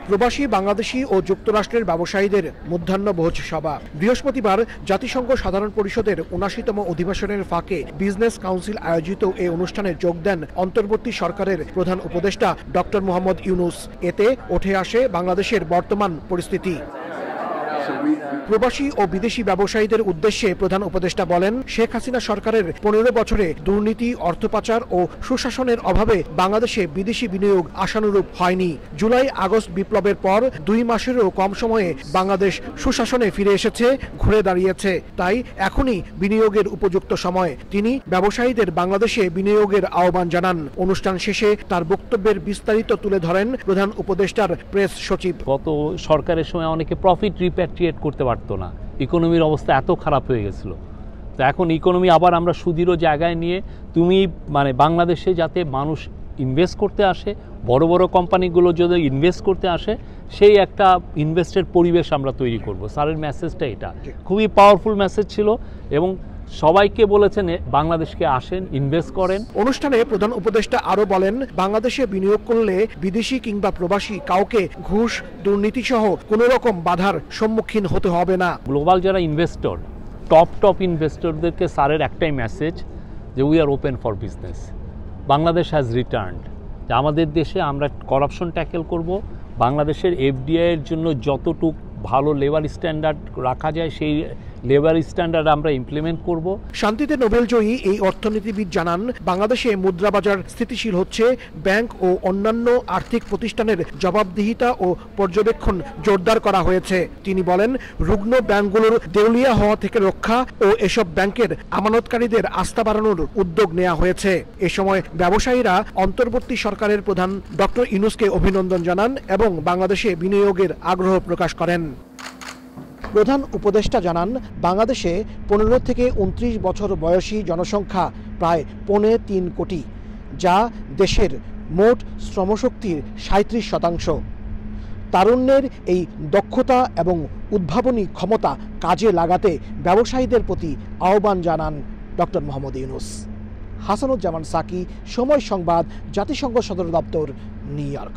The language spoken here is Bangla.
প্রবাসী বাংলাদেশি ও যুক্তরাষ্ট্রের ব্যবসায়ীদের মধ্যাহ্নভোজ সভা। বৃহস্পতিবার জাতিসংঘ সাধারণ পরিষদের ৭৯তম অধিবেশনের ফাঁকে বিজনেস কাউন্সিল আয়োজিত এই অনুষ্ঠানে যোগ দেন অন্তর্বর্তী সরকারের প্রধান উপদেষ্টা ডক্টর মোহাম্মদ ইউনূস। এতে উঠে আসে বাংলাদেশের বর্তমান পরিস্থিতি। প্রবাসী ও বিদেশি ব্যবসায়ীদের উদ্দেশ্যে প্রধান উপদেষ্টা বলেন, শেখ হাসিনা সরকারের ১৫ বছরে দুর্নীতি, অর্থ পাচার ও সুশাসনের অভাবে বাংলাদেশে বিদেশি বিনিয়োগ আশানুরূপ হয়নি। জুলাই আগস্ট বিপ্লবের পর ২ মাসেরও কম সময়ে বাংলাদেশ সুশাসনে ফিরে এসেছে, ঘুরে দাঁড়িয়েছে। তাই এখনই বিনিয়োগের উপযুক্ত সময়। তিনি ব্যবসায়ীদের বাংলাদেশে বিনিয়োগের আহ্বান জানান। অনুষ্ঠান শেষে তার বক্তব্যের বিস্তারিত তুলে ধরেন প্রধান উপদেষ্টার প্রেস সচিব। গত সরকারের সময় অনেকে প্রফিট রিপ্যাট্রিয়েট করতে পারতো না, ইকোনমির অবস্থা এত খারাপ হয়ে গেছিল। তো এখন ইকোনমি আবার আমরা সুদৃঢ় জায়গায় নিয়ে বাংলাদেশে যাতে মানুষ ইনভেস্ট করতে আসে, বড় বড় কোম্পানিগুলো যদি ইনভেস্ট করতে আসে, সেই একটা ইনভেস্টের পরিবেশ আমরা তৈরি করব। স্যারের মেসেজটা এটা খুবই পাওয়ারফুল মেসেজ ছিল এবং সবাইকে বলেছেন বাংলাদেশকে আসেন, ইনভেস্ট করেন। অনুষ্ঠানে প্রধান উপদেষ্টা আরো বলেন, বাংলাদেশে বিনিয়োগ করলে বিদেশি কিংবা প্রবাসী কাউকে ঘুষ, দুর্নীতি সহ কোনো রকম বাধার সম্মুখীন হতে হবে না। গ্লোবাল যারা ইনভেস্টর, টপ ইনভেস্টরদেরকে স্যারের একটাই মেসেজ যে we are open for business. Bangladesh has returned. আমাদের দেশে আমরা করাপশন ট্যাকেল করব। বাংলাদেশের এফডিআই এর জন্য যতটুক ভালো লেবার স্ট্যান্ডার্ড রাখা যায় সেই লেবার স্ট্যান্ডার্ড আমরা ইমপ্লিমেন্ট করব। শান্তিতে নোবেলজয়ী এই অর্থনীতিবিদ জানান, বাংলাদেশে মুদ্রাবাজার স্থিতিশীল হচ্ছে। ব্যাংক ও অন্যান্য আর্থিক প্রতিষ্ঠানের জবাবদিহিতা ও পর্যবেক্ষণ জোরদার করা হয়েছে। তিনি বলেন, রুগ্ন ব্যাংকগুলোর দেউলিয়া হওয়া থেকে রক্ষা ও এসব ব্যাংকের আমানতকারীদের আস্থা বাড়ানোর উদ্যোগ নেওয়া হয়েছে। এ সময় ব্যবসায়ীরা অন্তর্বর্তী সরকারের প্রধান ডক্টর ইউনূসকে অভিনন্দন জানান এবং বাংলাদেশে বিনিয়োগের আগ্রহ প্রকাশ করেন। প্রধান উপদেষ্টা জানান, বাংলাদেশে ১৫ থেকে ২৯ বছর বয়সী জনসংখ্যা প্রায় ৩.৫ কোটি, যা দেশের মোট শ্রমশক্তির ৩৭%। তারুণ্যের এই দক্ষতা এবং উদ্ভাবনী ক্ষমতা কাজে লাগাতে ব্যবসায়ীদের প্রতি আহ্বান জানান ডক্টর মোহাম্মদ ইউনূস। হাসানুজ্জামান সাকি, সময় সংবাদ, জাতিসংঘ সদর দপ্তর, নিউ ইয়র্ক।